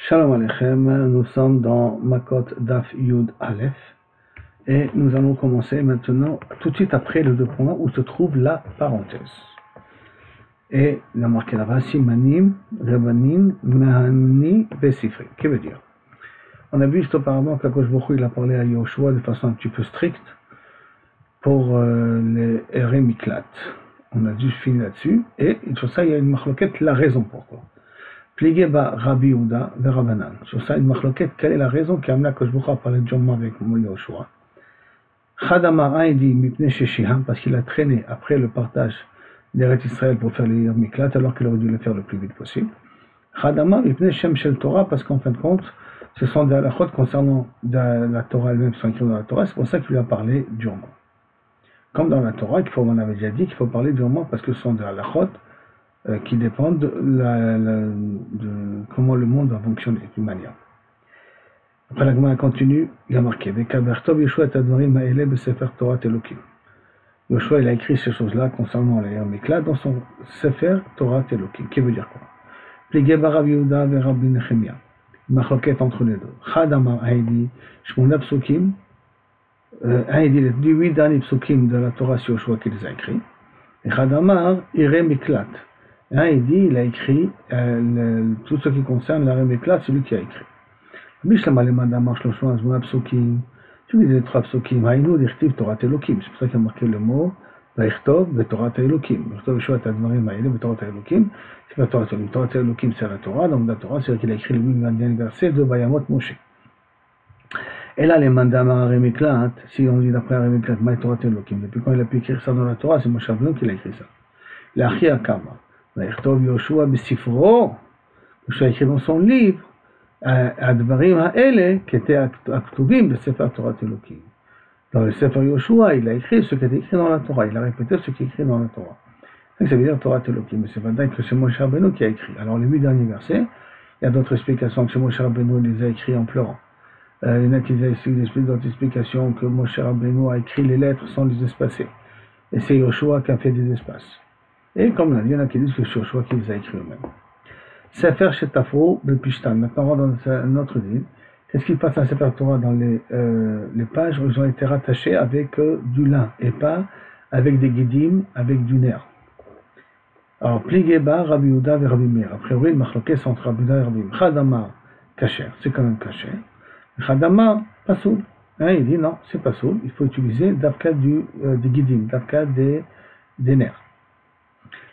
Shalom Aleichem, nous sommes dans Makot Daf Yud Aleph et nous allons commencer maintenant tout de suite après le deux points où se trouve la parenthèse. Et il a marqué là-bas Simanim, Rebanim, Mehani, Besifri. Qui veut dire? On a vu juste auparavant qu'Akadosh Baruch Hu il a parlé à Yoshua de façon un petit peu stricte pour les Erem Miklat. On a juste fini là-dessus et sur ça il y a une marloquette, la raison pourquoi. Plié ba Rabbi Yehuda ve Rabbanan. Sur ça, une marloquette, quelle est la raison qui a amené Akadosh Baruch Hu à parler de Jomma avec Yoshua? Chadamara il dit Mipnei Sheshiham, parce qu'il a traîné après le partage d'Eretz Israël pour faire les Miklat, alors qu'il aurait dû le faire le plus vite possible. Chadamar Mipnei Shem Shel Torah, parce qu'en fin de compte, ce sont des halachot concernant la Torah elle-même, qui sont écrits dans la Torah, c'est pour ça qu'il lui a parlé durement. Comme dans la Torah, on avait déjà dit qu'il faut parler durement parce que ce sont des halachot qui dépendent de comment le monde va fonctionner d'une manière. Après la Gemara continue, il a marqué Vekabertov Yoshua Tadvarim Ha'ele Besefer Torah Elokim. Yoshua il a écrit ces choses-là concernant les Miklat dans son Sefer Torah Elokim. Qui veut dire quoi? Pligé ba Rabbi Yehuda ve Rabbi Nechemia. Marloquette entre les deux. Chadamar Haïdi Shmona Psukim. Haïdi les 8 derniers psukim de la Torah sur Yoshua qui les a écrits. Et Chadamar Ire Miklat. Il dit, il a écrit tout ce qui concerne la Miklat, c'est lui qui a écrit. Bishlama le Madamar Shloshon Azmona Psukim. Tu dis les 3 psukim. Haïnou d'Irtiv Torah Elokim. C'est pour ça qu'il a marqué le mot Vaïchtov ve Torah Elokim. Vaïchtov Yoshua Tadvarim Ha'ele ve Torah Elokim. C'est pas Torah Elokim. Torah Elokim c'est la Torah. Donc la Torah c'est qu'il a écrit le 8 verset de Vayamot Moshe. Et là les Madamar Miklat, si on dit d'après la Miklat, Maï Torah Elokim. Depuis quand il a pu écrire ça dans la Torah, c'est Moshe Rabbeinu qui l'a écrit ça. L'Achi Akama. Yoshua Besifro, Yoshua a écrit dans son livre, Advarim Ha'ele, qui était Aktuvim de Sefer Torah Elokim. Dans le Sefer Yoshua, il a écrit ce qui était écrit dans la Torah, il a répété ce qui est écrit dans la Torah. Donc ça veut dire Torah Elokim, mais c'est pas dingue que c'est Moshe Rabbeinu qui a écrit. Alors les 8 derniers versets, il y a d'autres explications que Moshe Rabbeinu les a écrits en pleurant. Il y en a qui expliquent d'autres explications que Moshe Rabbeinu a écrit les lettres sans les espacer. Et c'est Yoshua qui a fait des espaces. Et comme il y en a qui disent que c'est Yoshua qui les a écrits eux-mêmes. Sefer Shetafro Bepishtan. Maintenant, on va dans un autre livre. Qu'est-ce qui passe à Sefer Torah dans les pages où ils ont été rattachés avec du lin et pas avec des guidim, avec du nerf. Alors, Pligeba, Rabbi Yehuda et Rabbi Meir. A priori, le machlokes entre Rabbi Yehuda et Rabbi Meir. Chadama, kasher, c'est quand même kasher. Chadama, pasoul. Il dit non, c'est pasoul. Il faut utiliser d'avka des guidim, d'avka des nerfs.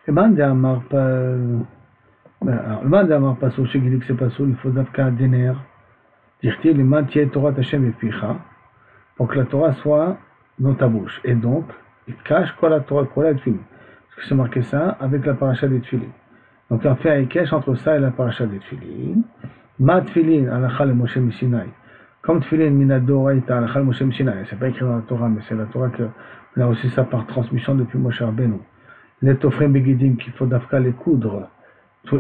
Le man de Amar Pasoul, ceux qui disent que c'est Pasoul, il faut d'Afka des nerfs. Dire-t-il, le man tienne Torah Hashem et Picha, pour que la Torah soit dans ta bouche. Et donc, il cache quoi la Torah, quoi la Tfilin. Parce que c'est marqué ça avec la paracha des Tfilin. Donc, on fait un cache entre ça et la paracha des Tfilin. Ma Tfilin, alakha le Moshe Misinaï. Comme Tfilin, minadoraïta, alakha le Moshe Misinaï. C'est pas écrit dans la Torah, mais c'est la Torah qu'on a reçu ça par transmission depuis Moshe Rabbeinu. Les tofrim begidim qu'il faut d'afka les coudre si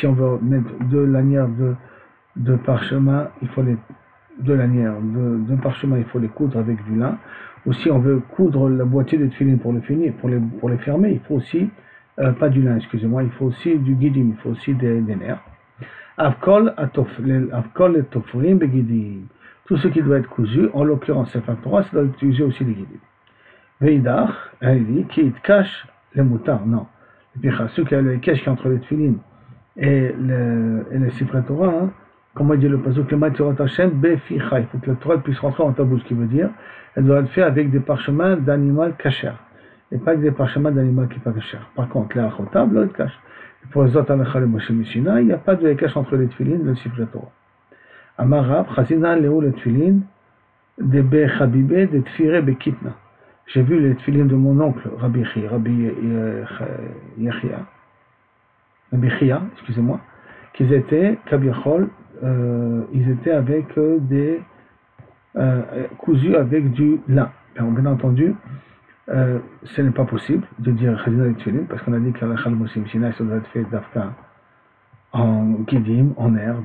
on veut mettre 2 lanières de parchemin, il faut les 2 lanières de parchemin, il faut les coudre avec du lin. Ou si on veut coudre la boîtier de tefillin pour le finir, pour les fermer, il faut aussi pas du lin, excusez-moi, il faut aussi du guidim, il faut aussi des nerfs. Avkol et tofrim begidim, tout ce qui doit être cousu, en l'occurrence c'est la Torah, ça doit utiliser aussi des guidim. Veidach, il dit, qui cache les moutards, non. Et puis, ceux qui ont le cache entre les tefillin et les Sifrei Torah, comment il dit le pasuk, le Maïtorot Hashem, beficha, il faut que la Torah puisse rentrer dans ta bouche, ce qui veut dire, elle doit être faite avec des parchemins d'animal kasher, et pas avec des parchemins d'animal qui n'est pas kasher. Par contre, les achotab, là, il cache. Et pour les autres halakha, le Moshe Mishina, il n'y a pas de cache entre les tefillin et les Sifrei Torah. Amarab, chazina leo le tefillin, de bechabibé, de tfire bekitna. J'ai vu les tefillin de mon oncle, Rabbi Chia, excusez-moi, qu'ils étaient, Kabiachol, ils étaient avec cousus avec du lin. Bien entendu, ce n'est pas possible de dire Chazina les tefillin, parce qu'on a dit que la Chal Moshe Misinaï, ça doit être fait d'Afka en guidim, en air.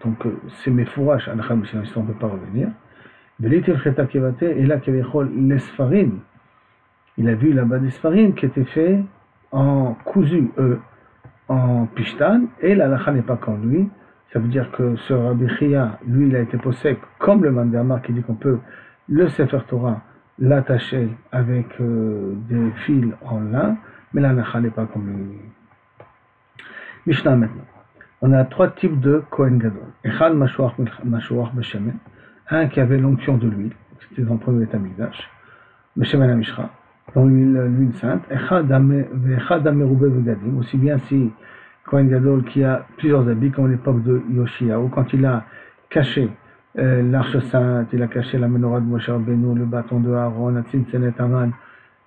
Donc c'est mes fourrages à la Chal Moshe Misinaï, on ne peut pas revenir. Et là, les Sfarim, il a vu là-bas des Sfarim qui étaient faits en cousu, en Pishtan, et la halakha n'est pas comme lui. Ça veut dire que ce Rabbi Chia, lui, il a été possède comme le Mandamar qui dit qu'on peut le Sefer Torah l'attacher avec des fils en lin, mais la halakha n'est pas comme lui. Mishnah maintenant. On a 3 types de Kohen Gadol. Echad Mashuach Beshemen, un qui avait l'onction de l'huile, c'était dans le premier Betamikdash, Beshemen Amishra, dans l'huile sainte. Echad Amerubé Vegadim, aussi bien si Kohen Gadol qui a plusieurs habits, comme à l'époque de Yoshiaou, quand il a caché l'arche sainte, il a caché la menorah de Moshe Rabbeinu, le bâton de Aaron, la Tzimtzenet Aman,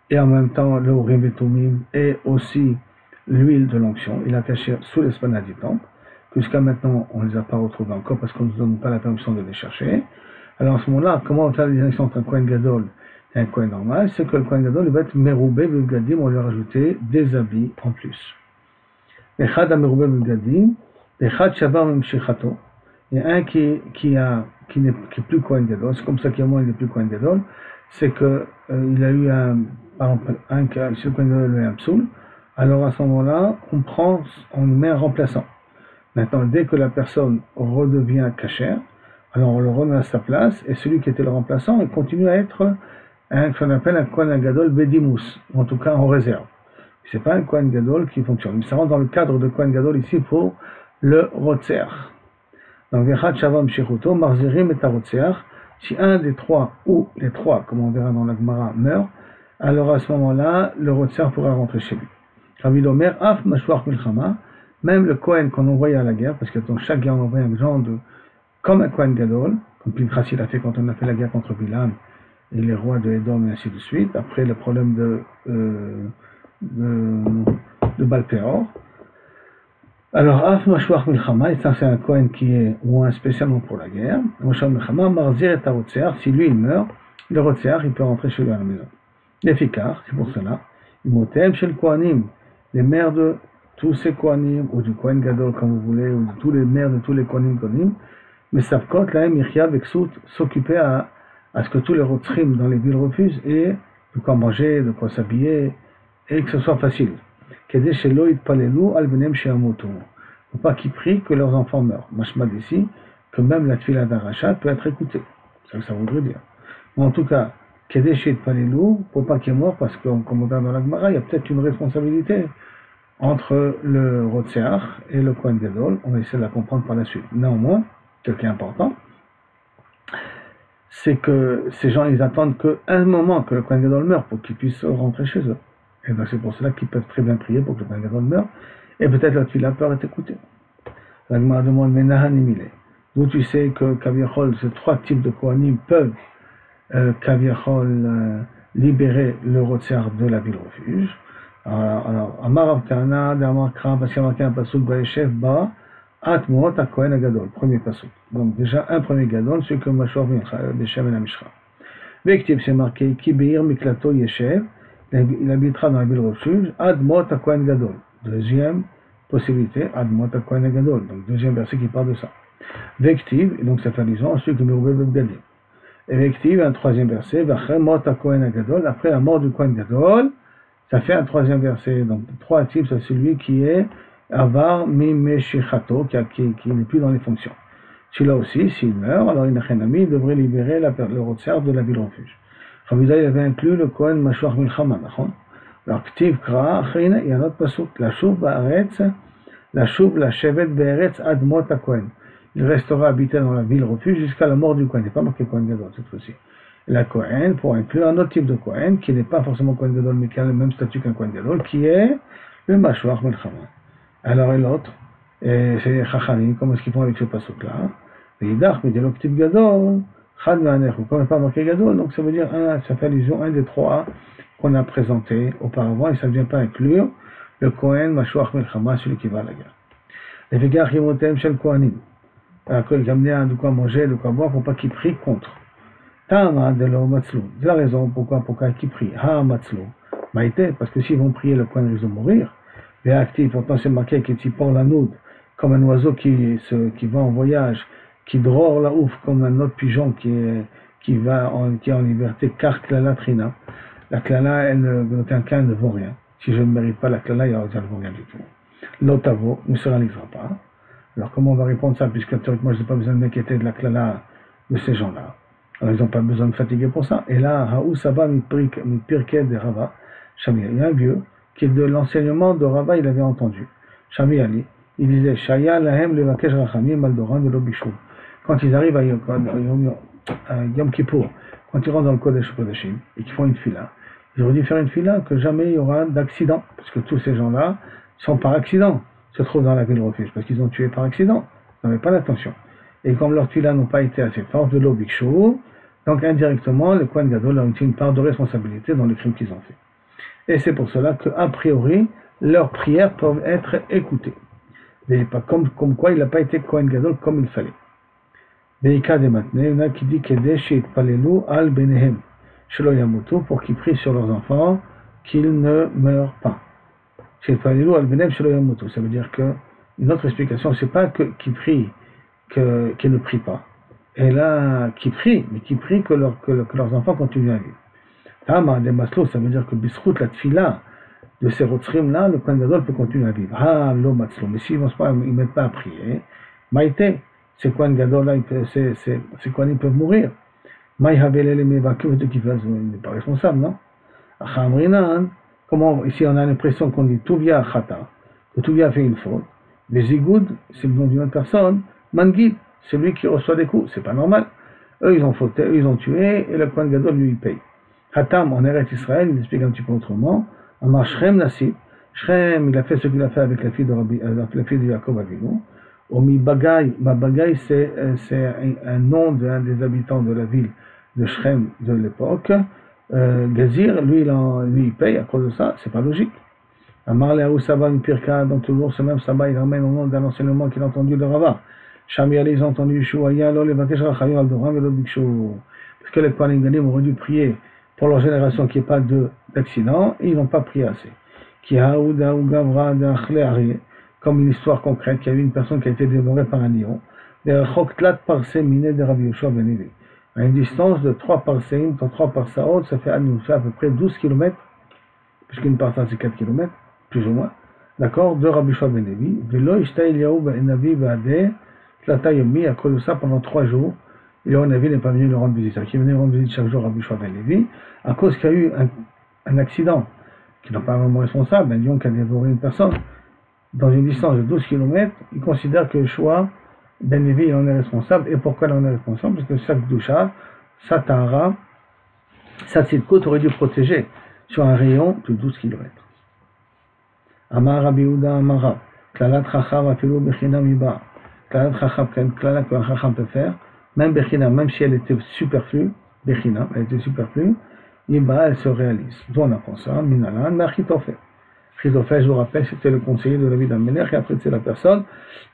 et en même temps le Urim et Tumim, et aussi l'huile de l'onction, il a caché sous l'esplanade du temple. Jusqu'à maintenant, on ne les a pas retrouvés encore parce qu'on ne nous donne pas la permission de les chercher. Alors à ce moment-là, comment on fait la distinction entre un Kohen Gadol et un Kohen normal? C'est que le Kohen Gadol il va être Meroubé Begadim, on lui a rajouté des habits en plus. Echad Meroubé Begadim, Echad Shabar Memshichato. Il y a un qui n'est plus Kohen Gadol, c'est comme ça qu'il y a moins il n'est plus Kohen Gadol, c'est que il a eu par exemple, si le Kohen Gadol a eu un psoul, alors à ce moment-là, on met un remplaçant. Maintenant, dès que la personne redevient cachère, alors on le remet à sa place, et celui qui était le remplaçant, il continue à être ce qu'on appelle un Kohen Gadol Bedimus, en tout cas en réserve. Ce n'est pas un Kohen Gadol qui fonctionne, mais ça rentre dans le cadre de Kohen Gadol ici pour le Rotzer. Donc, Vechat Shavam Shechuto, Marzirim et Rotzer, si un des trois, ou les trois, comme on verra dans la Gemara, meurt, alors à ce moment-là, le Rotzer pourra rentrer chez lui. Rabbi Omer, Af Mashwach Milchama, même le Kohen qu'on envoyait à la guerre, parce que dans chaque guerre on envoyait un genre de, comme un Kohen Gadol, comme Pinchas il a fait quand on a fait la guerre contre Bilam et les rois de Edom et ainsi de suite, après le problème de Baal-Peor. Alors, Af Mashwach Milchama, et ça c'est un Kohen qui est loin spécialement pour la guerre. Mashwach Milchama, Marzir et Rotzer, si lui il meurt, le Rotzer il peut rentrer chez lui à la maison. L'Efikar, c'est pour cela. Imotem chez le Kohanim, les mères de tous ces Kohanim, ou du Kohen Gadol comme vous voulez, ou de tous les mères de tous les Kohanim, mais Savkot, la Mirchia, Vexout, s'occuper à ce que tous les Rotzrim dans les villes refusent, et de quoi manger, de quoi s'habiller, et que ce soit facile. Kedé chez Loïd Palelou, Albenem chez Amotou. Il ne faut pas qu'ils prient que leurs enfants meurent. Mashma d'ici, que même la tfila d'Arachat peut être écoutée. C'est ce que ça voudrait dire. Mais en tout cas, Kedé chez Palelou, pour pas qu'il meure, parce que, comme on verra dans la Gemara, il y a peut-être une responsabilité entre le Rotzeach et le Kohen Gadol. On va essayer de la comprendre par la suite. Néanmoins, ce qui est important, c'est que ces gens, ils attendent qu'un moment que le Kohen Gadol meure pour qu'ils puissent rentrer chez eux. Et donc c'est pour cela qu'ils peuvent très bien prier pour que le Kohen Gadol meure, et peut-être la tfila peut être écoutée. La Gemara demande, mais Nahanimile, d'où tu sais que Kaviachol, ces 3 types de Kohanim peuvent Kaviachol libérer le Rotzeach de la ville refuge. Alors, Amar Avkana, Amar Kram, parce qu'il y a marqué un pasuk, Baeshev Ba, Atmot à Kohen Gadol, premier pasuk. Donc déjà un premier Gadol, celui que Mashor Beshem et la Mishra. Vektiv, c'est marqué, Kibeir Miklato Yeshev, il habitera dans la ville refuge, Admot à Kohen Gadol. Deuxième possibilité, Admot à Kohen Gadol. Donc deuxième verset qui parle de ça. Vektiv, et donc ça fait allusion à celui que Merouvé Gadim. Et Vektiv, un troisième verset, Vachemot à Kohen Gadol, après la mort du Kohen Gadol, ça fait un troisième verset. Donc, 3 types, c'est celui qui est Avar Mimeshichato, qui n'est plus dans les fonctions. Celui-là aussi, s'il meurt, alors il devrait libérer le Rotzer de la ville refuge. Rabbi il avait inclus le Kohen Mashwach Milchama. Alors, Ktiv Kra, il y a un autre pasuk, la Shuv la Shevet Be'eretz Admot à Kohen. Il restera habité dans la ville refuge jusqu'à la mort du Kohen. Il n'est pas marqué Kohen Gadol cette fois-ci. La Kohen, pour inclure un autre type de Kohen, qui n'est pas forcément Kohen Gadol, mais qui a le même statut qu'un Kohen Gadol, qui est le Mashwach Milchama. Alors, et l'autre, c'est Chachamim, comment est-ce qu'ils font avec ce pasuk-là? Veidach, mais de l'octib Gadol, Chad Me'anechu, comme il n'est pas marqué Gadol, donc ça veut dire, ça fait allusion à un des 3 qu'on a présenté auparavant, et ça ne vient pas inclure le Kohen Mashwach Milchama, celui qui va à la guerre. Les Vegach Yemotem Shel Kohanim, qu'il a amené de quoi manger, de quoi boire, pour pas qu'ils prient contre. C'est la raison pourquoi ils prient. Parce que s'ils vont prier, le Kohen risque de mourir. Les actifs, pourtant c'est marqué qu'il porte la noude, comme un oiseau qui va en voyage, qui drore la ouf, comme un autre pigeon qui est en liberté, car klala trina. La klala, dans aucun cas, ne vaut rien. Si je ne mérite pas la klala, elle ne vaut rien du tout. l'otavo ne se réalisera pas. Alors comment on va répondre ça, puisque théoriquement je n'ai pas besoin de m'inquiéter de la klala de ces gens-là. Alors ils n'ont pas besoin de fatiguer pour ça. Et là, Haou Saba mi pirke de Rava, Shami, il y a un vieux qui de l'enseignement de Rava il avait entendu. Shami Ali, il disait Shaya lahem levakesh rachamim aldoran velo bishul. Quand ils arrivent à Yom Kippour, quand ils rentrent dans le Kodesh Kodeshim et qu'ils font une fila, ils auraient dû faire une fila que jamais il y aura d'accident, parce que tous ces gens-là sont par accident, se trouvent dans la ville refuge, parce qu'ils ont tué par accident, ils n'avaient pas l'intention. Et comme leurs filas n'ont pas été assez fortes de l'eau Bikshu, donc indirectement, le Kohen Gadol a une part de responsabilité dans les crimes qu'ils ont fait. Et c'est pour cela qu'a priori, leurs prières peuvent être écoutées. Mais pas comme quoi il n'a pas été Kohen Gadol comme il fallait. Beika de Matne, il y en a qui dit Kedesh et Palelu al Benehem, Shelo Yamutu, pour qu'ils prient sur leurs enfants, qu'ils ne meurent pas. Chez Palelu al Benehem, Shelo Yamutu. Ça veut dire que, une autre explication, c'est pas qu'ils prient, qu'ils ne prient pas. Et là, qu'ils prient, mais qu'ils prient que leurs enfants continuent à vivre. Tama de Maslo, ça veut dire que Bisrout, la tfila de ces rotsrim là, le Kohen Gadol peut continuer à vivre. Ah, lo Matslo. Mais s'ils ne mettent pas à prier, Maïté. Ces Kohen Gadol là, ces Kohen ils peuvent mourir. Maï Havelele Mevake, il n'est pas responsable, non? Achamrinan, comment, ici on a l'impression qu'on dit Touvia Chata, que Touvia fait une faute. Les Zigoud, c'est le nom d'une autre personne. Mangid, c'est lui qui reçoit des coups, c'est pas normal. Eux ils ont fauté, eux ils ont tué, et le Kohen Gadol lui il paye. Hatam en Eretz Israël, il explique un petit peu autrement. Amar Shrem Nassi, Shrem il a fait ce qu'il a fait avec la fille de Jacob Avinu. Omi Bagay, Bagay c'est un nom d'un des habitants de la ville de Shrem de l'époque. Gazir, lui il paye à cause de ça, c'est pas logique. Amar Leaou Saba Pirka, donc toujours ce même Saba, il ramène au nom d'un enseignement qu'il a entendu de Rava. Shami Ali, ils ont entendu Yeshua, Yalo, les Vakesh Rachamim Aldoram, Velo Bikshu. Parce que les Kohanim Ganim auraient dû prier pour leur génération qu'il n'y ait pas d'accident, et ils n'ont pas prié assez. Ki Haouda ou Gavra de Achle Ari, comme une histoire concrète, qu'il y a eu une personne qui a été dévorée par un lion, de Choktlat Parsé Miné de Rabbi Yoshua Ben Levi. À une distance de 3 parséim, 3 parsaot, ça fait à peu près 12 km, puisqu'une parsa c'est 4 km, plus ou moins, d'accord, de Rabbi Yoshua Ben Levi. Velo Ishta Eliyahu Ben Navi Bade, Tlata Yomi, à cause de ça, pendant 3 jours, Eliyahu Navi n'est pas venu le rendre visite. Qui venait rendre visite chaque jour à Rabbi Yoshua Ben Levi, à cause qu'il y a eu un accident, qui n'est pas vraiment responsable, un lion qui a dévoré une personne. Dans une distance de 12 km, il considère que Yoshua Ben Levi en est responsable. Et pourquoi il en est responsable? Parce que sa Kdusha, sa Tahara, sa Tzidkut aurait dû protéger sur un rayon de 12 km. Amar Rabbi Yehuda Amara, Klalat Chacham afilu Bechina Miba. Klalat Chacham, Klalat que un Chacham peut faire, même Bechina, même si elle était superflue, Bechina, elle était superflue, Miba, elle se réalise. D'où on apprend ça, Minalan, Machitofel. Chitofel, je vous rappelle, c'était le conseiller de David Amelech, et après c'est la personne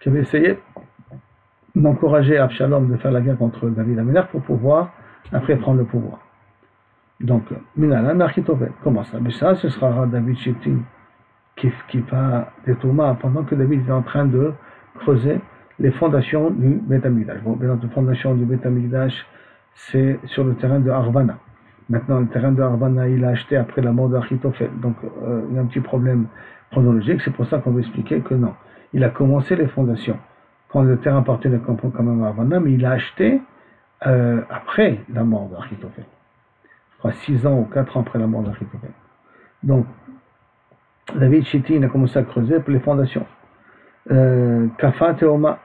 qui avait essayé d'encourager Absalom de faire la guerre contre David Amelech pour pouvoir après prendre le pouvoir. Donc, Minalan, Achitofel, comment ça? Mais ça, ce sera David Shittim qui va des Thomas pendant que David est en train de creuser les fondations du Beth Amikdash. Bon, la fondation du Beth Amikdash, c'est sur le terrain de Arvana. Maintenant, le terrain de Arvana, il a acheté après la mort d'Achitofel. Donc, il y a un petit problème chronologique. C'est pour ça qu'on va expliquer que non. Il a commencé les fondations quand le terrain appartenait quand même à Arvana, mais il a acheté après la mort d'Achitofel. Je crois 6 ans ou 4 ans après la mort d'Achitofel. Donc, David Shittim a commencé à creuser pour les fondations. Kafa Tehoma.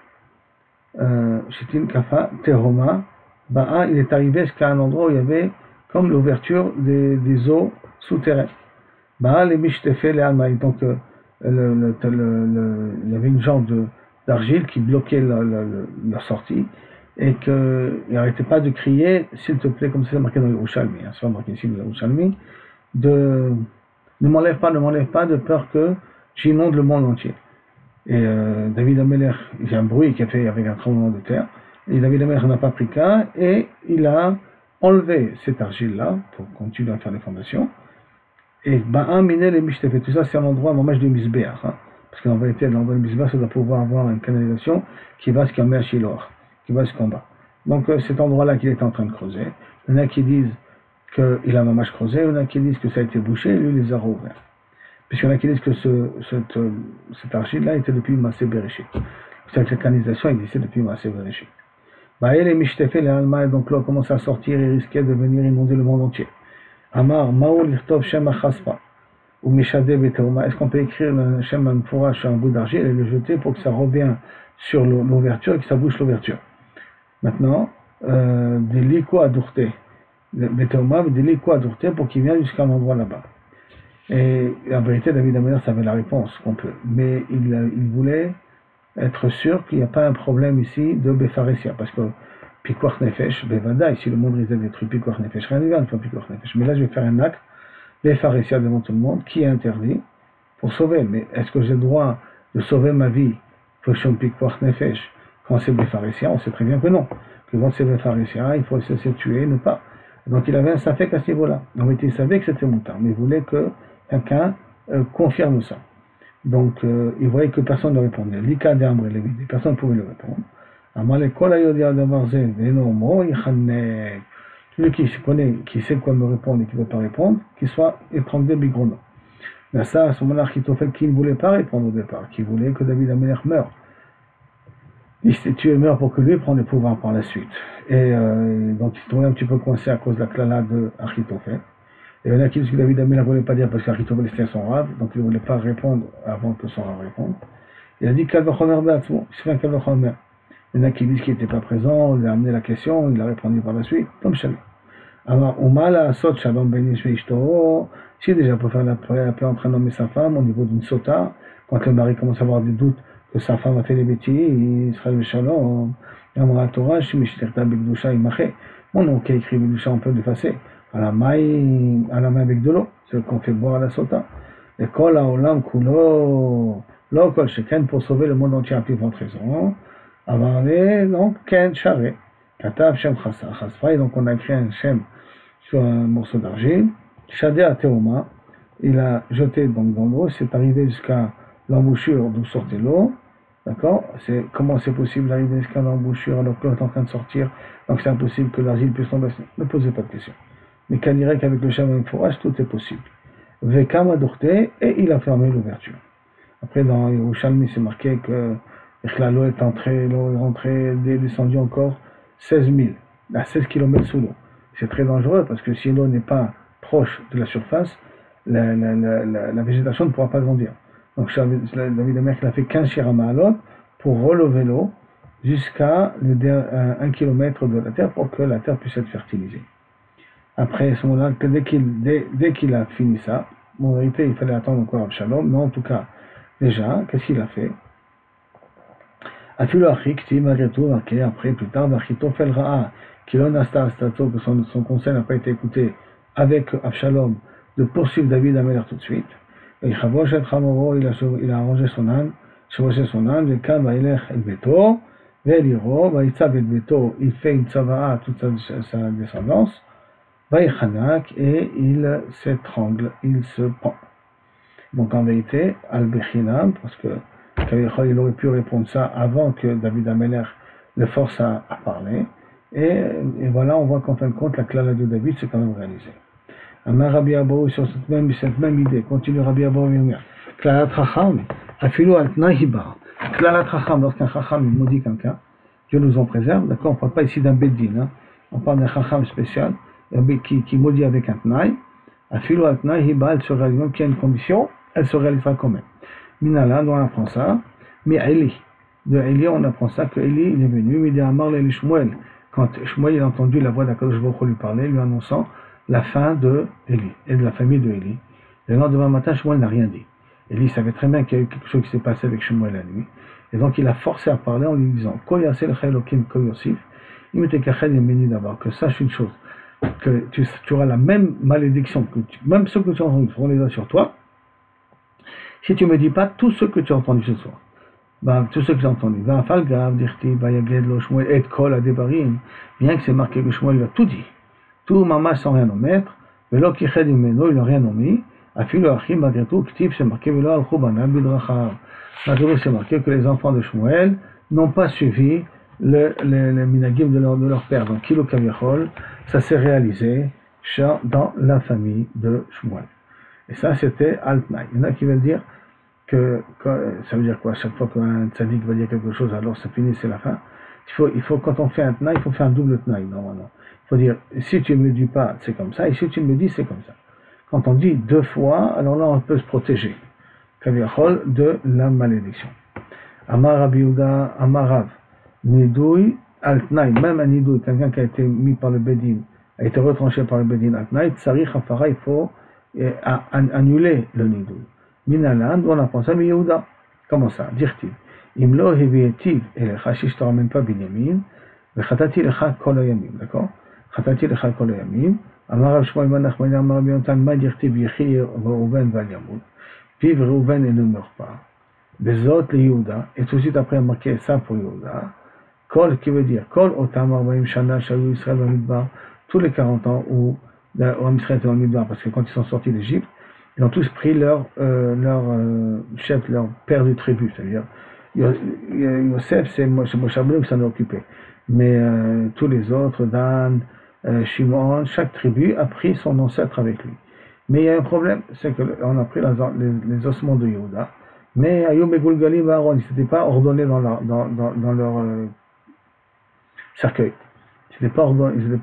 Shittim Kafa Tehoma. Ba'a, il est arrivé jusqu'à un endroit où il y avait comme l'ouverture des eaux souterraines. Ba'a les Mishtefe les Almaï. Donc, il y avait une genre d'argile qui bloquait la sortie et qu'il n'arrêtait pas de crier, s'il te plaît, comme c'est marqué dans le Yerushalmi, c'est pas marqué ici dans le Yerushalmi, ne m'enlève pas, de peur que j'inonde le monde entier. Et David Amelech, il y a un bruit qui a fait avec un tremblement de terre, et David Amelech n'a pas pris cas, et il a enlevé cette argile-là pour continuer à faire les fondations. Et Ba'am Minel et Mishtefe, tout ça c'est un endroit, un moment de Misbéach, hein, parce qu'en vérité, l'endroit de Misbéach, ça doit pouvoir avoir une canalisation qui va jusqu'à Mer Shiloh, qui va jusqu'en bas. Donc cet endroit-là qu'il est en train de creuser, il y en a qui disent qu'il a mamash creusé, il y en a qui disent que ça a été bouché, et lui les a rouverts. puisqu'il y en a qui disent que cette argile-là était depuis Maaseh Bereshit. C'est-à-dire que la canalisation existait depuis Maaseh Bereshit. Elle est Mishtefe, les Alma, donc l'eau commence à sortir et risquait de venir inonder le monde entier. Amar, Maou Lirtov Shem Achaspa, ou Meshade Beteoma, est-ce qu'on peut écrire le Shem Amphora sur un bout d'argile et le jeter pour que ça revienne sur l'ouverture et que ça bouche l'ouverture? Maintenant, des liko adurte, Beteoma, des liko adurte pour qu'il vienne jusqu'à un endroit là-bas. Et en vérité, David Améler savait la réponse qu'on peut, mais il voulait être sûr qu'il n'y a pas un problème ici de Befaresia, parce que Pikuach Nefesh, Bevada, ici le monde risque d'être détruit, Pikuach Nefesh, rien ne vient de faire Pikuach Nefesh. Mais là, je vais faire un acte, Befaresia devant tout le monde, qui est interdit pour sauver. Mais est-ce que j'ai le droit de sauver ma vie, Foshon Pikuach Nefesh, quand c'est Befaresia? On sait très bien que non. Que quand c'est Befaresia, il faut se tuer, ne pas. Donc il avait un safek à ce niveau-là. Donc il savait que c'était moutarde, mais il voulait que quelqu'un confirme ça. Donc, il voyait que personne ne répondait. L'ika d'Ambre et Lévi, personne ne pouvait le répondre. Celui qui se connaît, qui sait quoi me répondre et qui ne veut pas répondre, qu'il soit étranglé bigrono. Mais ça, à ce moment-là, Achitophel, qui ne voulait pas répondre au départ, qui voulait que David Améler meure. Il s'est tué, meurt pour que lui prenne le pouvoir par la suite. Et donc, il se trouvait un petit peu coincé à cause de la klala de Achitophel. Et il y en a qui disent que David Améler ne voulait pas dire parce qu'Achitophel était son rave, donc il ne voulait pas répondre avant que son rave réponde. Il a dit Kalvachomer Beatzmo, il s'est fait un Kalvachomer. Il y en a qui disent qu'il n'était pas présent, on lui a amené la question, il a répondu par la suite, comme Shalom. Alors, Umala Asot Shalom Benish Veishto, si déjà pour faire la paix entre un homme et sa femme au niveau d'une sota, quand le mari commence à avoir des doutes que sa femme a fait des bêtises, il sera le Shalom, Amra Torah, Shimishterta Begdusha Imache. Mon nom qui a écrit Begdusha, on peut l'effacer. À la main avec de l'eau, c'est ce qu'on fait boire à la sota. Et kol haolam kulo, lo kol sheken, pour sauver le monde entier à plus grande raison. Avarle, donc, ken charé, katav shem chasfa, et donc on a écrit un shem sur un morceau d'argile. Shadé à Théoma, il a jeté donc dans l'eau, c'est arrivé jusqu'à l'embouchure d'où sortait l'eau. D'accord? Comment c'est possible d'arriver jusqu'à l'embouchure alors que l'eau est en train de sortir? Donc c'est impossible que l'argile puisse tomber. Ne posez pas de questions. Mais qu'à dirait qu'avec le Shem Forage, tout est possible. Vekama Dourte, et il a fermé l'ouverture. Après, dans Yerushalmi, c'est marqué que l'eau est entrée, l'eau est rentrée, descendue encore 16 000, à 16 km sous l'eau. C'est très dangereux parce que si l'eau n'est pas proche de la surface, la végétation ne pourra pas grandir. Donc, David Améler a fait 15 shiramalot pour relever l'eau jusqu'à 1 km de la terre pour que la terre puisse être fertilisée. Après, à ce moment-là, dès qu'il a fini ça, en vérité, il fallait attendre encore Absalom, mais en tout cas, déjà, qu'est-ce qu'il a fait? Afilo Achikti, malgré tout, marqué après, plus tard, Achitophel Ra'a, Kilon Asta Astato, que son conseil n'a pas été écouté avec Absalom, de poursuivre David Améler tout de suite. Et Chavosh et Chamoro, il a arrangé son âne, le Kam Vailech El Beto, Veliro, Vaitzav El Beto, il fait une Tzava'a à toute sa descendance. Vaïchanak, et il s'étrangle, il se pend. Donc en vérité, Al-Bechinam, parce que il aurait pu répondre ça avant que David Améler le force à parler. Et voilà, on voit qu'en fin de compte, la klala de David s'est quand même réalisée. Amar Rabbi Abou, sur cette même idée, continue Rabbi Abou, Klalat Chacham, Afilo Al-Tnahiba. Klalat Chacham, lorsqu'un Chacham maudit quelqu'un, Dieu nous en préserve, d'accord? On ne parle pas ici d'un Beddin, hein? On parle d'un Chacham spécial, qui maudit avec un Tnaï. Afilo Al-Tnahiba, elle se réalise, même qu'il y a une condition, elle se réalisera quand même. Minala, on apprend ça, mais Eli. De Eli, on apprend ça que Eli, il est venu, mais il a marlé les Shmuel. Quand Shmuel il a entendu la voix d'Akadosh Baruch Hu lui parler, lui annonçant la fin de Eli et de la famille de Eli. Le lendemain matin, Shmuel n'a rien dit. Eli savait très bien qu'il y a eu quelque chose qui s'est passé avec Shmuel la nuit. Et donc il a forcé à parler en lui disant Koyase le Chaylokim Koyosif, il m'était kachel et béni d'abord, que sache une chose, que tu auras la même malédiction, même ceux que tu as entendus feront les doigts sur toi, si tu ne me dis pas tout ce que tu as entendu ce soir. Tout ce que j'ai entendu. Bien que c'est marqué que Shmuel il a tout dit. Tout maman sans rien omettre. Velo kichel imeno, il n'a rien omis. Afilo achim malgré tout, k'tiv c'est marqué velo al chubana bidracha. Malgré tout c'est marqué que les enfants de Shmuel n'ont pas suivi le minagim de leur père. Donc kilo kaviachol, ça s'est réalisé dans la famille de Shmuel. Et ça, c'était Al-Tnaï. Il y en a qui veulent dire ça veut dire quoi? Chaque fois qu'un tzaddik va dire quelque chose, alors ça finit, c'est la fin. Quand on fait un Tnaï, il faut faire un double Tnaï, normalement. Il faut dire, si tu ne me dis pas, c'est comme ça, et si tu me dis, c'est comme ça. Quand on dit 2 fois, alors là, on peut se protéger, de la malédiction. Amar Rabbi Yehuda, Amar Rav, Nidoui, Al-Tnaï, même un Nidoui, quelqu'un qui a été mis par le Bedin, a été retranché par le Bedin Al-Tnaï, Tsarich Hafara, il faut annuler le Nidoui. Minalan, on apprend ça, mais Yehuda. Comment ça? Dire-t-il. Imlo hevietiv elecha, si je te ramène pas Binyamin, vechatati lecha kol hayamim, d'accord? Chatati lecha kol hayamim, Amar Rav Shmuel ben Nachmani, Amar Rabbi Yonatan, ma dire-t-il, yechi Reuven val yamut, vive Reuven et ne meurt pas. Bezot le Yehuda, et tout de suite après marqué ça pour Yehuda, kol qui veut dire, kol otam arbaim shana shalu Israël bamidbar, tous les 40 ans où Israël était dans le Midbar, parce que quand ils sont sortis d'Égypte, ils ont tous pris leur chef, leur père de tribu, c'est-à-dire Yosef, c'est Moshe Rabbeinu qui s'en est occupé, mais tous les autres, Dan, Shimon, chaque tribu a pris son ancêtre avec lui. Mais il y a un problème, c'est qu'on a pris les ossements de Yehuda, mais Ayub et Gulgalim et Aaron, ils n'étaient pas ordonnés dans leur cercueil. Ils n'étaient pas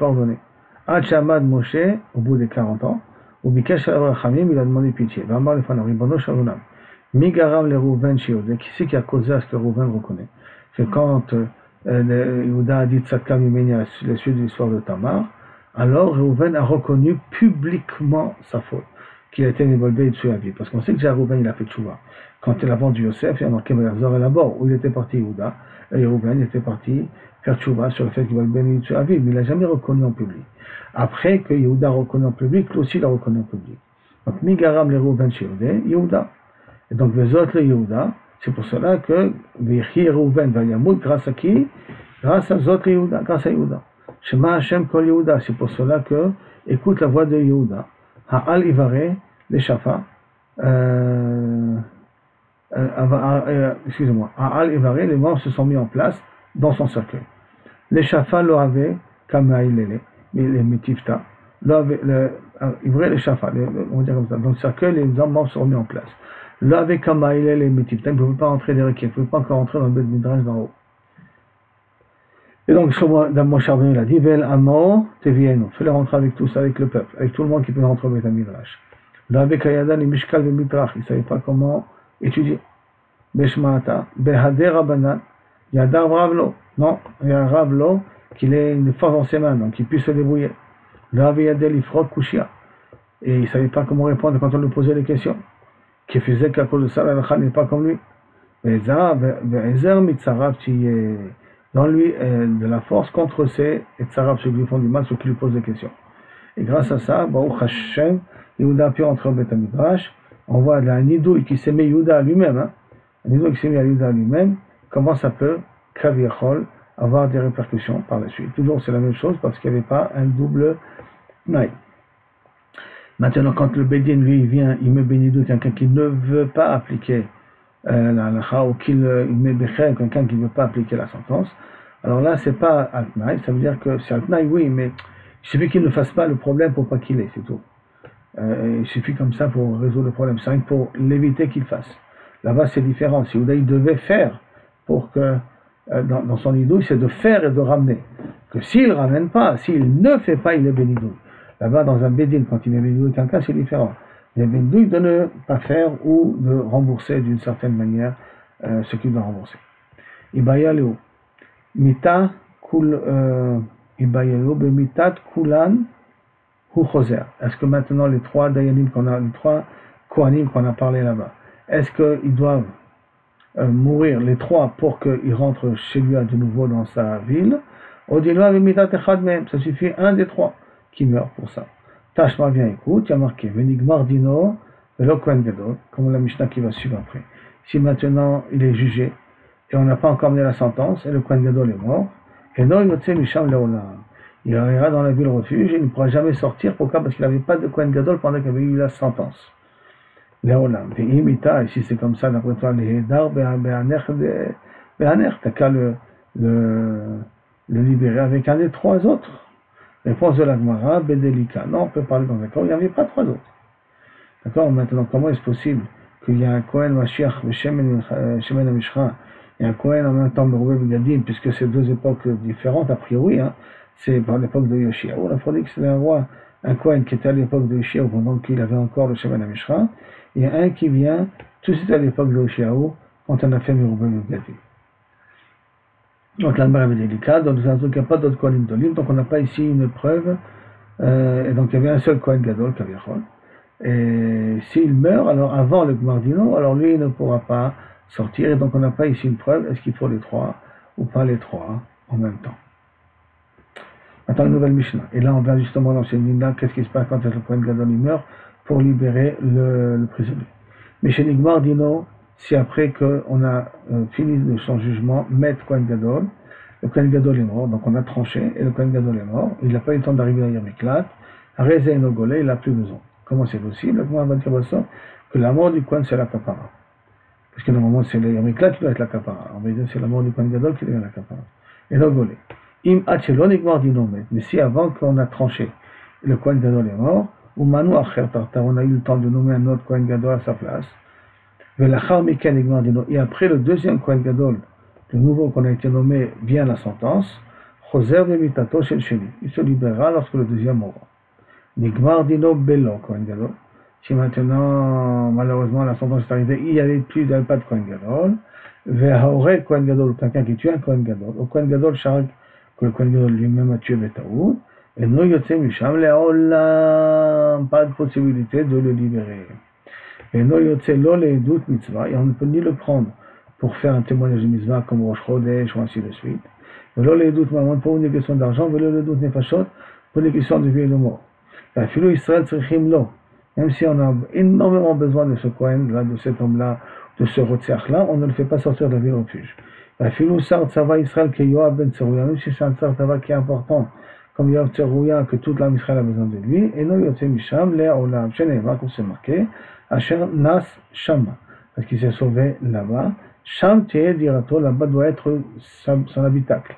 ordonnés. Ad Shamad Moshe, au bout des 40 ans, ou Bikesh al-Rachamim, il a demandé pitié. Vamar le Fanarim, Bono Shalunam. Migaram le Rouven Shiodé, qui c'est qui a causé à ce que Rouven reconnaît? C'est quand Yehuda a dit Tzadka Mimeni à la suite de l'histoire de Tamar, alors Rouven a reconnu publiquement sa faute, qu'il a été Nebolbé dessus à vie. Parce qu'on sait que déjà Rouven il a fait tchouva. Quand il a vendu Yosef, il a marqué Melazor et Labor, où il était parti Yehuda, et Rouven était parti faire tchouva sur le fait qu'il va le bénir dessus à vie, mais il n'a jamais reconnu en public. Après que Yehuda reconnaît en public, lui aussi l'a reconnu en public. Donc, Migaram le Rouven Shiodé, Yehuda. Et donc, les autres, le Yehuda, c'est pour cela que Vechi Rouven va Yamout, grâce à qui? Grâce à Zot Yehuda, grâce à Yehuda. Shema Hashem Kol Yehuda, c'est pour cela que, écoute la voix de Yehuda. Ha'al Ivare, les Shafa, excusez-moi, Ha'al Ivare, les morts se sont mis en place dans son cercueil. Les Shafa lo avaient, Kamaïlele, les Métifta, Ivre les Shafa, on va dire comme ça. Dans le cercueil, les morts sont mis en place. Là, avec Kamaïlele, les Métifta, ils ne pouvaient pas rentrer des requêtes, ils ne pouvaient pas encore rentrer dans le Beth Midrash d'en haut. Et donc, Moshe Rabbeinu l'a dit, Vel Amo, Tevienu, fais-les rentrer avec tous, avec le peuple, avec tout le monde qui peut rentrer au Beth Midrash. Là, avec Ayadan, les Mishkal de Midrash, ils ne savaient pas comment étudier. Beshmaata, Behader Rabanan, Yadar Ravlo. Non, il y a un Ravlo qu'il ait une force dans ses mains, donc qu'il puisse se débrouiller. Là, Yadel Ifrod Kushia. Et il ne savait pas comment répondre quand on lui posait les questions. Qui faisait qu'à cause de ça, la n'est pas comme lui. Dans lui, de la force contre ces Tzarab, ceux qui lui font du mal, ceux qui lui posent des questions. Et grâce à ça, Baruch Hashem, Yehuda a pu entrer au Beth Midrash. On voit là un Nidoui qui s'est mis Yehuda à lui-même, un Nidoui qui s'est mis à Yehuda à lui-même, comment ça peut, Kaviachol, avoir des répercussions par la suite. Toujours c'est la même chose parce qu'il n'y avait pas un double naïf. Maintenant, quand le Bédin, lui, vient, il met Bénidou, quelqu'un qui ne veut pas appliquer la halakha, ou qu'il met Becher, quelqu'un qui ne veut pas appliquer la sentence, alors là, c'est pas Al-Tnaï, ça veut dire que c'est Al-Tnaï, oui, mais il suffit qu'il ne fasse pas le problème pour pas qu'il ait, c'est tout. Il suffit comme ça pour résoudre le problème, c'est rien que pour l'éviter qu'il fasse. Là-bas, c'est différent. Si Oudaï devait faire pour que, dans son idouille, c'est de faire et de ramener. Que s'il ne ramène pas, s'il ne fait pas, il est bénidouille. Là-bas, dans un bédine, quand il est bénidouille quelqu'un, c'est différent. Il est bénidouille de ne pas faire ou de rembourser d'une certaine manière ce qu'il doit rembourser. Ibayaleo. Mita kul Ibayaleo bemitat kulan hu choser. Est-ce que maintenant les trois dayanim qu'on a, les trois kohanim qu'on a parlé là-bas, est-ce qu'ils doivent mourir les trois pour qu'ils rentrent chez lui de nouveau dans sa ville? Odilwa bemitat echad mehem. Ça suffit un des trois qui meurt pour ça. Tashma vient, écoute, il y a marqué Venigmar Dino, Velo Kohen Gadol, comme la Mishnah qui va suivre après. Si maintenant il est jugé et on n'a pas encore mené la sentence et le Kohen Gadol est mort, et non, il ira dans la ville refuge et il ne pourra jamais sortir. Pourquoi? Parce qu'il n'avait pas de Kohen Gadol pendant qu'il avait eu la sentence. Léolam. Et imita, ici c'est comme ça, d'après toi, les Hédar, t'as qu'à le libérer avec un des trois autres. Réponse de la Gemara, Bédélika. Non, on peut parler dans un cas où il n'y avait pas trois autres. D'accord? Maintenant, comment est-ce possible qu'il y a un Kohen Mashiach, Shemen Amishra, et un Kohen en même temps Merouvé Begadim, puisque c'est deux époques différentes, a priori, hein, c'est par l'époque de Yoshiaou. On a dit que c'était un roi, un Kohen qui était à l'époque de Yoshiaou, pendant qu'il avait encore le Shemen Amishra, et un qui vient tout de suite à l'époque de Yoshiaou, quand on a fait Merouvé Begadim. Donc l'Almar avait délicat, donc il n'y a pas d'autres Kohanim Dolim, donc on n'a pas ici une preuve, et donc il y avait un seul Kohen Gadol, Kaviachol. Et s'il meurt, alors avant le Gmardino, alors lui il ne pourra pas sortir, et donc on n'a pas ici une preuve, est-ce qu'il faut les trois ou pas les trois en même temps. Maintenant une nouvelle Mishnah, et là on va justement dans cette Mishnah, qu'est-ce qui se passe quand le Kohen Gadol il meurt pour libérer le prisonnier. Mais chez Gmardino, si après qu'on a fini de son jugement, Maître Kohen Gadol, le Kohen Gadol est mort, donc on a tranché, et le Kohen Gadol est mort, il n'a pas eu le temps d'arriver à Yermiklat, Reza et Nogolé, il n'a plus besoin. Comment c'est possible? Comment on va dire ça? Que la mort du Kohen c'est la kapara. Parce que normalement c'est le Yermiklat qui doit être la kapara. On va dire c'est la mort du Kohen Gadol qui devient la kapara. Et Nogolé. Im Hachelon Igmardinomet. Mais si avant qu'on a tranché, le Kohen Gadol est mort, ou Manu Acher Tartar, on a eu le temps de nommer un autre Kohen Gadol à sa place, et après le deuxième Kohen Gadol, le nouveau qu'on a été nommé, vient la sentence, il se libérera lorsque le deuxième mourra. Nigmar Dino Bello Kohen Gadol. Si maintenant, malheureusement, la sentence est arrivée, il n'y avait pas de Kohen Gadol, Vehaore Kohen Gadol, quelqu'un qui tue un Kohen Gadol, au Kohen Gadol, que le Kohen Gadol lui-même a tué Betaoud, et no Yotse Misham Leolam, pas de possibilité de le libérer. Et no yotse lo le'edut mitzvah, et on ne peut ni le prendre pour faire un témoignage de mitzvah comme Rosh Chodesh ou ainsi de suite. Et lo le'edut mamon pour une question d'argent, et lo le'edut nefashot pour une question de vie et de mort. Et Afilo Israël tzrichim lo, même si on a énormément besoin de ce Kohen là, de cet homme-là, de ce Rotzeach là, on ne le fait pas sortir de la ville refuge. Et Afilo Sar Tzava Israël que Yoav ben Tzerouya, même si c'est un Sar Tzava qui est important, comme Yoav Tzerouya, que toute l'âme Israël a besoin de lui, et no yotse misham le'olam, Sheneva, comme c'est marqué, Asher Nas Shama, parce qu'il s'est sauvé là-bas. Sham Te Dirato, là-bas doit être son habitacle.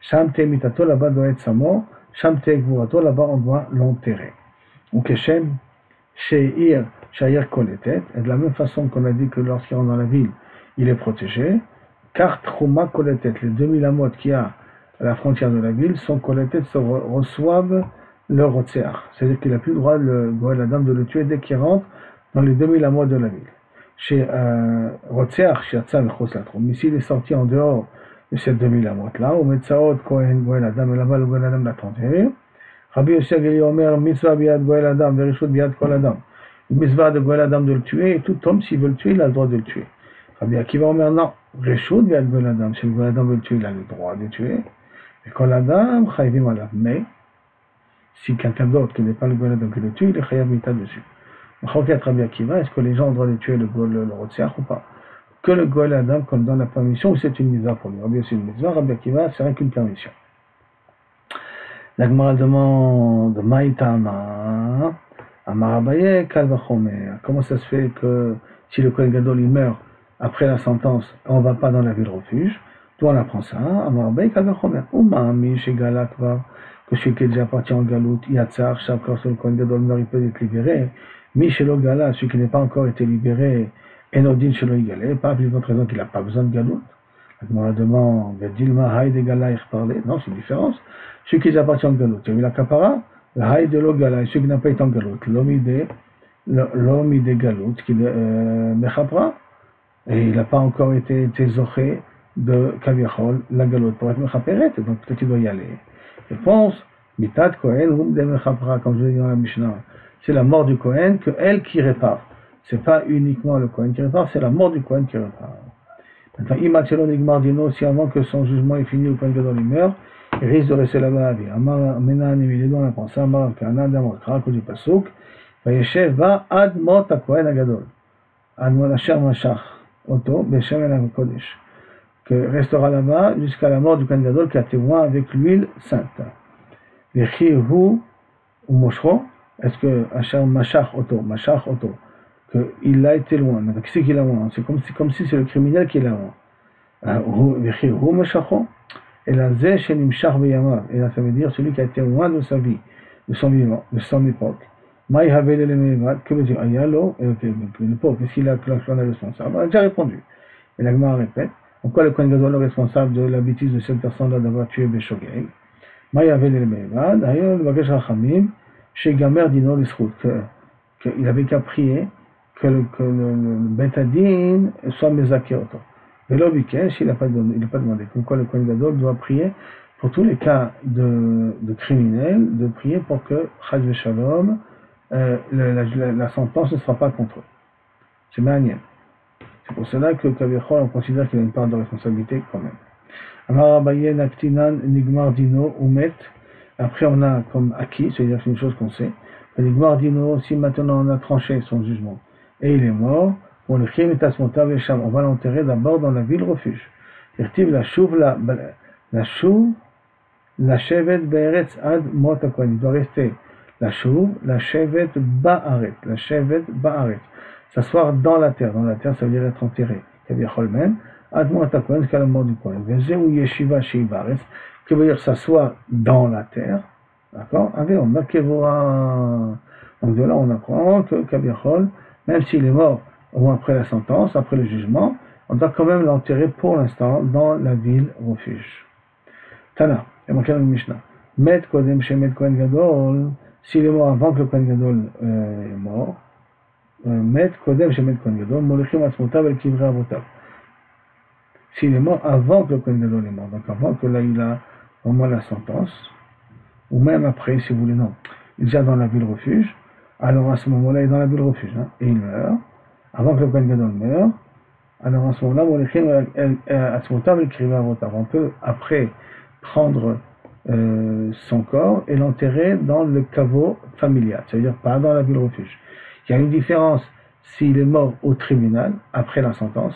Sham Te Mitato, là-bas doit être sa mort. Sham Te Gvurato, là-bas on doit l'enterrer. Ou Keshem Sheir Shair Koletet, et de la même façon qu'on a dit que lorsqu'il rentre dans la ville, il est protégé. Car Trouma Koletet, les 2000 amot qu'il y a à la frontière de la ville, sont Koletet, reçoivent le Rotzeach. C'est-à-dire qu'il n'a plus le droit, le Goël Adam, de le tuer dès qu'il rentre dans les 2000 amots de la ville. Chez Rotzeach, chez Atzal, mais s'il est sorti en dehors de ces 2000 amots-là, au Metzaot, Kohen, Goël Adam, et là-bas le Goël Adam l'a enterré. Rabbi Yosef Gali Omer, Mitzvah Biad Goël Adam, Verishut Biad Kol Adam. Le Mitzvah de Goël Adam de le tuer, et tout homme, s'il veut le tuer, il a le droit de le tuer. Rabbi Akiva Omer, non, Rishut Biad Goël Adam, si le Goël Adam veut le tuer, il a le droit de le tuer. Et Kol Adam, Chayvim Alav. Mais, si quelqu'un d'autre qui n'est pas le Goël Adam qui le tue, il est Chayav Mita dessus. Est-ce que les gens ont le droit de tuer le Rotzeach ou pas? Que le Goël Adam qu'on donne la permission ou c'est une mitzvah pour lui? Rabbi c'est une mitzvah, Rabbi Akiva c'est rien qu'une permission. La Gemara demande Maïtama Amar Abaye Kal Vachomer. Comment ça se fait que si le Kohen Gadol il meurt après la sentence, on ne va pas dans la ville refuge? D'où on apprend ça? Amar Abaye Kal Vachomer. Umami chez Galakva, que celui qui est déjà parti en Galout, Yatzar, chaque lorsque le Kohen Gadol meurt, il peut être libéré. Michelo Gala, celui qui n'est pas encore été libéré, Enodin Shelo Igalé, pas plus d'autre raison qu'il n'a pas besoin de Galout. La demande, Dilma Haïd et Gala, il reparlait. Non, c'est une différence. Celui qui est déjà parti en Galout, il y a eu la Kapara, le Haïd de Gala, celui qui n'a pas été en Galout, l'homme de Galout, qui Mechapra, et il n'a pas encore été zoché de Kaviachol, la Galout, pour être Mechaperet, donc peut-être qu'il doit y aller. Réponse, Mitat Kohen, Rum de Mechapra, comme je l'ai dit dans la Mishnah. C'est la mort du Kohen que elle qui répare. C'est pas uniquement le Kohen qui répare, c'est la mort du Kohen qui répare. Maintenant, Imachelon Igmardino, si avant que son jugement est fini, le Kohen Gadol il meurt, il risque de rester là-bas à vie. Amar Menan Emilidon, on apprend ça, Amar Kana, Damar Krak, du Pasuk, Vayeshev va ad mot a Kohen Agadol. Ad mot Asher Mashach, Oto, Beshem El Kodesh. Que restera là-bas jusqu'à la mort du Kohen Gadol qui a témoin avec l'huile sainte. Vechihu ou Moshro. Est-ce que Hachar Mashach Oto, qu'il a été loin, mais qui c'est qu'il est loin? C'est comme si c'est le criminel qui est là loin. Et là, et là, ça veut dire celui qui a été loin de sa vie, de son vivant, de son époque. Maï Havel le Mevad, que veut dire Ayalo, le pauvre, qu'est-ce qu'il a que l'on est responsable? On a déjà répondu. Et la Gemara répète, en quoi le Kohen Gadol est responsable de la bêtise de cette personne-là d'avoir tué Beshogeg? Maï Havel le Mevad, Ayalo le Bagash Rachamim, chez Gamer Dino l'Isrout, qu'il avait qu'à prier que le Betadin soit Mezakeoto. Velo Bikesh, il n'a pas demandé. Comme quoi le Kohen Gadol doit prier pour tous les cas de criminels, de prier pour que Chaz Veshalom, la sentence ne sera pas contre eux. C'est magnifique. C'est pour cela que Kavichol, on considère qu'il a une part de responsabilité quand même. Amar Abaye Naktinan Nigmar Dino Umet. Après on a comme acquis, c'est-à-dire que c'est une chose qu'on sait. Nigmar Dino, si maintenant on a tranché son jugement et il est mort, on le chim et asmontav et sham, on va l'enterrer d'abord dans la ville refuge. Irtiv la chouv la shevet be'eretz ad mot hakohen. Il doit rester la chouv, la shevet ba'aret, la shevet ba'aret. S'asseoir dans la terre, ça veut dire être enterré. Kavichol même, ad mot hakohen, jusqu'à la mort du kohen. Veze ou yeshiva shei ba'aretz, que veut dire s'asseoir dans la terre. D'accord? On a kevora. Donc de là on apprend que Kavichol, même s'il est mort ou après la sentence, après le jugement, on doit quand même l'enterrer pour l'instant dans la ville refuge. Tana, et mon le Mishnah. Met Kodem Shemet Kohen Gadol, s'il est mort avant que le Kohen Gadol est mort, Met Kodem Shemet Kohen Gadol, Molechim Atzmotav El Kivre Avotav. S'il est mort avant que le Kohen Gadol est mort, donc avant que là il a vraiment la sentence, ou même après, si vous voulez, non, il est déjà dans la ville refuge, alors à ce moment-là, il est dans la ville refuge, et il meurt, avant que le Kohen Gadol meure, alors à ce moment-là, Molechim Atzmotav El Kivre Avotav. On peut après prendre son corps et l'enterrer dans le caveau familial, c'est-à-dire pas dans la ville refuge. Il y a une différence s'il est mort au tribunal après la sentence,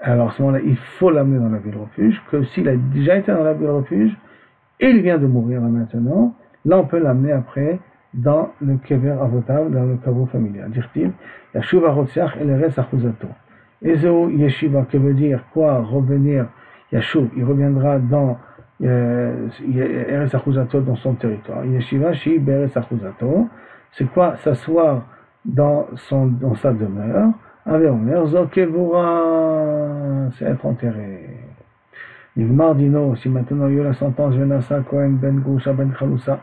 alors à ce moment-là il faut l'amener dans la ville refuge, que s'il a déjà été dans la ville refuge et il vient de mourir là maintenant, là on peut l'amener après dans le kever avotav, dans le caveau familial. Dirtiv, Yashuv Arotziach et le reste Achuzato. Ezeo Yeshiva, que veut dire quoi? Revenir. Yashuv, il reviendra dans Eretz Achuzato, dans son territoire. Yeshiva Shi Beretz Achuzato, c'est quoi? S'asseoir dans sa demeure. Ave Omer Zokevura, c'est être enterré. Nigmar Dino, si maintenant il y a la sentence Venasa Kohen Ben Gusha Ben Chalousa,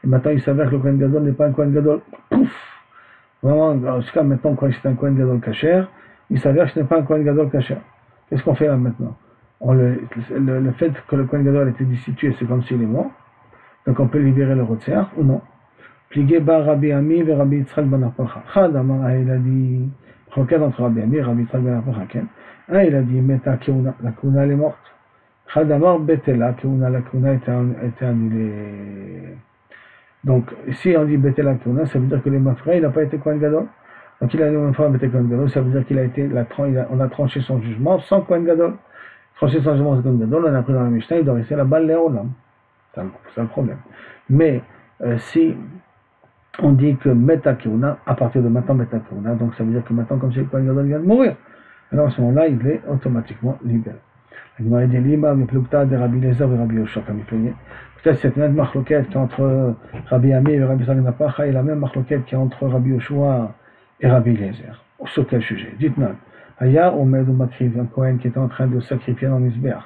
et maintenant il s'avère que le Kohen Gadol n'est pas un Kohen Gadol, pouf! Vraiment, jusqu'à maintenant, quand c'est un Kohen Gadol Kacher, il s'avère que ce n'est pas un Kohen Gadol Kacher. Qu'est-ce qu'on fait là maintenant? Le fait que le Kohen Gadol a été destitué, c'est comme s'il est mort. Donc on peut libérer le Rotzer ou non. Pligué bar Rabbi Ami et Rabbi Yitzchak ben Arpacha. Chad Amar, il a dit, Choquet entre Rabbi Ami et Rabbi Yitzchak ben Arpacha. Il a dit, Meta Keuna, la Keuna elle est morte. Chad Amar Betela, Keuna, la Keuna était annulée. Donc si on dit Betela Keuna, ça veut dire que le Mafra, il n'a pas été Kohen Gadol. Donc il a dit Mafra Betela Kohen Gadol, ça veut dire qu'il a été, on a tranché son jugement sans Kohen Gadol. Tranché son jugement sans Kohen Gadol, on a pris dans la Mishnah, il doit rester là-bas Léolam. C'est un problème. Mais si on dit que Meta Keuna, à partir de maintenant Meta Keuna, donc ça veut dire que maintenant, comme si le Kohen Gadol vient de mourir, alors à ce moment-là, il est automatiquement libéré. La Gemara dit Lima, mais plupta de Rabbi Eliezer et Rabbi Yoshua, comme il plaignait. Peut-être cette même marloquette qui est entre Rabbi Ami et Rabbi Yitzchak ben Arpacha et la même marloquette qui est entre Rabbi Yoshua et Rabbi Eliezer. Sur quel sujet? Dites-nous. Aya Omed ou Matriv, un Kohen qui était en train de sacrifier dans Misbeach.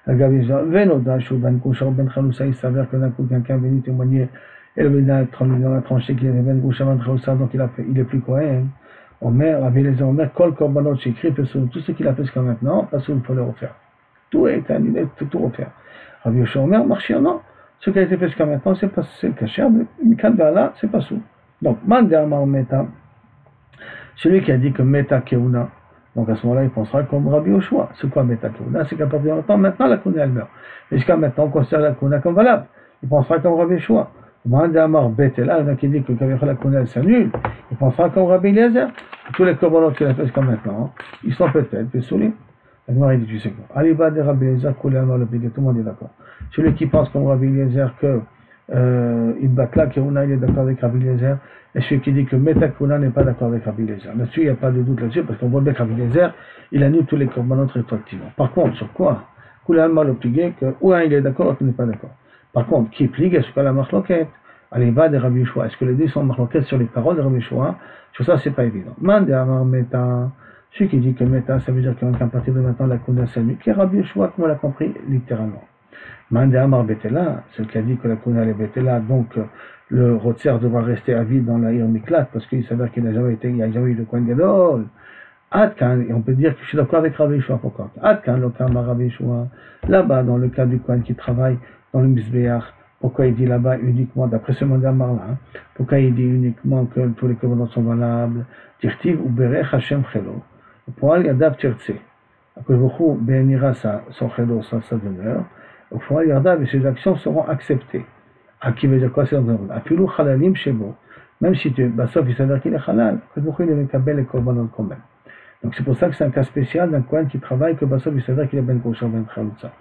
Rabbi Eliezer, Venoda, Shou Ben Kusha, Ben Chalousa, il s'avère que d'un coup quelqu'un est venu témoigner et le Ben dans la tranchée qu'il avait Ben Kusha, Ben Chalousa, donc il est plus Kohen. Omer, Rabbi Eliezer, Omer, Kol Korbanot, Shekri, tout ce qu'il a fait jusqu'à maintenant, parce qu'il faut le refaire. Tout est annulé, tout refaire. Rabbi Yoshua Omer, Marchir, non. Ce qui a été fait jusqu'à maintenant, c'est le kasher, mais Mikan Bala, c'est pas sous. Donc, Manda Amar Meta, celui qui a dit que Meta Keuna, donc à ce moment-là, il pensera comme Rabbi Yoshua. C'est quoi Meta Keuna? C'est qu'à partir de maintenant, la Keuna, elle meurt. Mais jusqu'à maintenant, on considère la Keuna comme valable. Il pensera comme Rabbi Yoshua. Manda Amar Betela, il y en a qui dit que la Keuna, elle s'annule. Il pensera comme Rabbi Eliezer. Tous les korbanot qu'il a fait jusqu'à maintenant, ils sont peut-être soulignés. La Gemara dit, tu sais quoi? Aliba de Rabbi Eliezer, tout le monde est d'accord. Celui qui pense comme Rabbi Eliezer que Ibbatla Keuna, il est d'accord avec Rabbi Eliezer, et celui qui dit que Meta Keuna n'est pas d'accord avec Rabbi Eliezer. Là-dessus, il n'y a pas de doute là-dessus, parce qu'on voit bien que Rabbi Eliezer, il annule tous les korbanot rétroactivement. Par contre, sur quoi? Koulan mal obligé que ou un il est d'accord ou il n'est pas d'accord. Par contre, qui pligue, est-ce que la marloquette? Aliba de Rabbi Yeshua. Est-ce que les deux sont marqués sur les paroles de Rabbi Yeshua? Sur ça, c'est pas évident. Mande Amar Meta. Celui qui dit que Meta, ça veut dire qu'à partir de maintenant, la Kuna s'est qui est Rabbi Yeshua, comme on l'a compris littéralement. Mande Amar Betela, celui qui a dit que la Kuna est Betela, donc le Rotzer devra rester à vie dans la Miklat, parce qu'il s'avère qu'il n'a jamais été, il n'y a jamais eu de Kohen Gadol. Adkan, et on peut dire que je suis d'accord avec Rabbi Yeshua, pourquoi? Adkan, le cas de Rabbi Yeshua, là-bas, dans le cas du Kohen qui travaille dans le Mizbeach, pourquoi il dit là-bas uniquement, d'après ce mandamar là, pourquoi il dit uniquement que tous les commandements sont valables? Tirtiv ou Berech Hashem Chelo. Pour al Yadav Tirtse. Après beaucoup, bénira son Chelo, sa demeure. Au fond, Yadav et ses actions seront acceptées. À qui veut dire quoi? C'est dans Apilou Chalalim Shebo. Même si tu, sauf il s'avère qu'il est halal, que beaucoup il est kabel et korbanot quand même. Donc c'est pour ça que c'est un cas spécial d'un Kohen qui travaille, que Basov il s'avère qu'il est ben kosher, ben chalutza.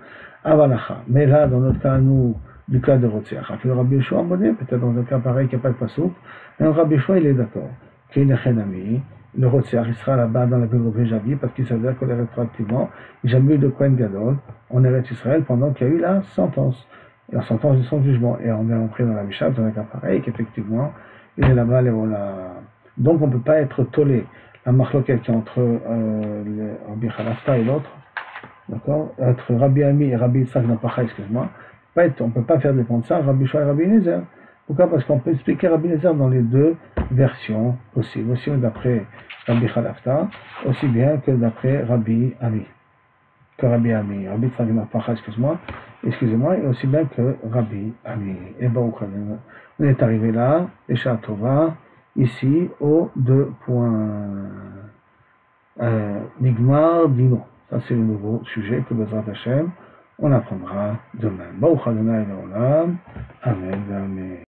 Avalacha. Mais là, dans notre cas, nous, du cas de Rotzer, le Rabbi Yeshua modé, peut-être dans un cas pareil qu'il n'y a pas de pasouk, mais le Rabbi Yeshua il est d'accord. Qu'il est chenami, le Rotzer il sera là-bas dans la ville de Véjavi, parce qu'il s'avère que rétroactivement, il n'y a jamais eu de Kohen Gadol en Eretz Israël pendant qu'il y a eu la sentence de son jugement. Et on est entré dans la Mishnah, dans un cas pareil, qu'effectivement, il est là-bas, donc on ne peut pas être tollé. La marloquette qui est entre Rabbi Khalafta et l'autre, d'accord, entre Rabbi Ami et Rabbi Yitzhak Napacha, excuse-moi, on ne peut pas faire dépendre ça Rabbi Yeshua et Rabbi Eliezer. Pourquoi? Parce qu'on peut expliquer Rabbi Eliezer dans les deux versions possibles, aussi d'après Rabbi Khalafta, aussi bien que d'après Rabbi Ami. Que Rabbi Ami, Rabbi Yitzhak Napacha, excusez-moi, et aussi bien que Rabbi Ami. Et bon, on est arrivé là, et Tova, ici, aux 2 points. Nigmar Dino. Ça, c'est le nouveau sujet que Bezrat Hashem, on apprendra demain. Baruch Adonai Leolam. Amen. Amen.